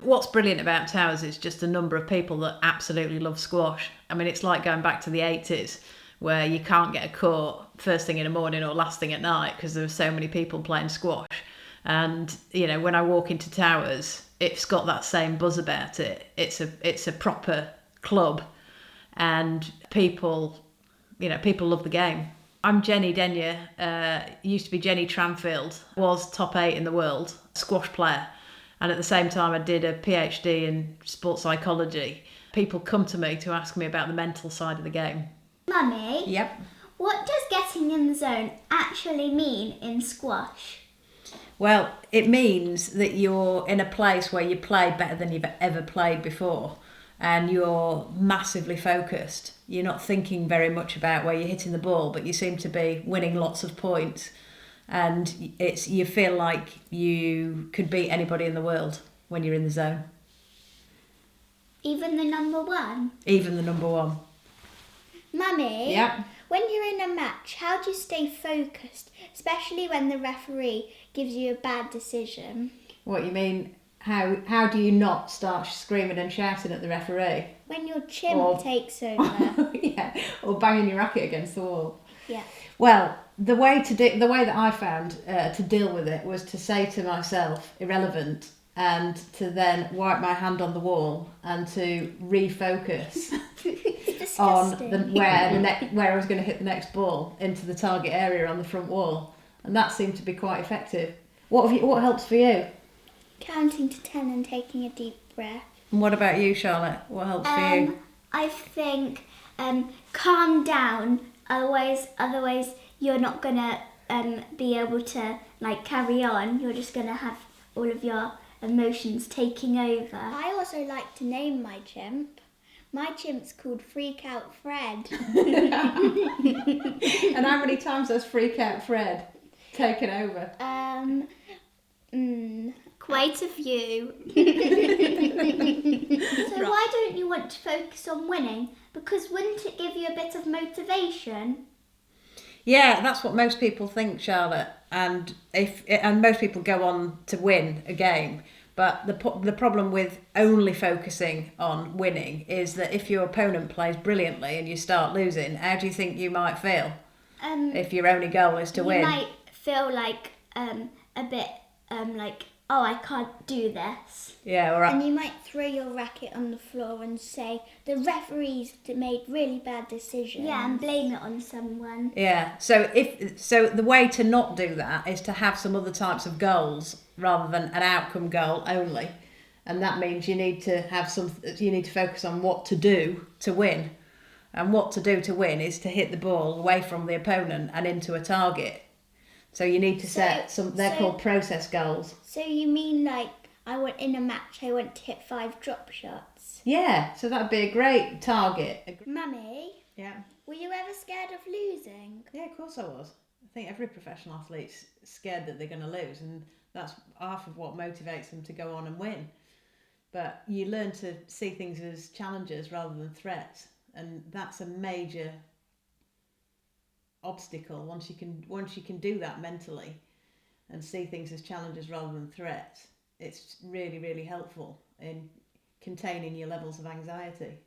What's brilliant about Towers is just the number of people that absolutely love squash. I mean, it's like going back to the 80s where you can't get a court first thing in the morning or last thing at night because there are so many people playing squash. And, when I walk into Towers, it's got that same buzz about it. It's a proper club and people love the game. I'm Jenny Denyer, used to be Jenny Tranfield, was top 8 in the world, squash player. And at the same time, I did a PhD in sports psychology. People come to me to ask me about the mental side of the game. Mummy? Yep. What does getting in the zone actually mean in squash? Well, it means that you're in a place where you play better than you've ever played before. And you're massively focused. You're not thinking very much about where you're hitting the ball, but you seem to be winning lots of points. And you feel like you could beat anybody in the world when you're in the zone. Even the number one? Even the number one. Mummy? Yep. When you're in a match, how do you stay focused, especially when the referee gives you a bad decision? What you mean? How do you not start screaming and shouting at the referee? When your chimp takes over. Yeah, or banging your racket against the wall. Yeah. Well, the way that I found to deal with it was to say to myself, irrelevant, and to then wipe my hand on the wall and to refocus on where I was going to hit the next ball into the target area on the front wall, and that seemed to be quite effective. What helps for you? Counting to 10 and taking a deep breath. And what about you, Charlotte? What helps for you? I think calm down. Otherwise, you're not gonna be able to carry on. You're just gonna have all of your emotions taking over. I also like to name my chimp. My chimp's called Freak Out Fred. And how many times has Freak Out Fred taken over? Quite a few. So why don't you want to focus on winning? Because wouldn't it give you a bit of motivation? Yeah, that's what most people think, Charlotte. And most people go on to win a game. But the problem with only focusing on winning is that if your opponent plays brilliantly and you start losing, how do you think you might feel? If your only goal is to win? You might feel like a bit oh, I can't do this. Yeah, all right. And you might throw your racket on the floor and say, the referees made really bad decisions. Yeah, and blame it on someone. Yeah, so the way to not do that is to have some other types of goals rather than an outcome goal only. And that means you need to focus on what to do to win. And what to do to win is to hit the ball away from the opponent and into a target. So you need to set they're called process goals. So you mean in a match I want to hit 5 drop shots? Yeah, so that'd be a great target. Mummy? Yeah. Were you ever scared of losing? Yeah, of course I was. I think every professional athlete's scared that they're going to lose, and that's half of what motivates them to go on and win. But you learn to see things as challenges rather than threats, and that's a major obstacle once you can do that mentally and see things as challenges rather than threats. It's really, really helpful in containing your levels of anxiety.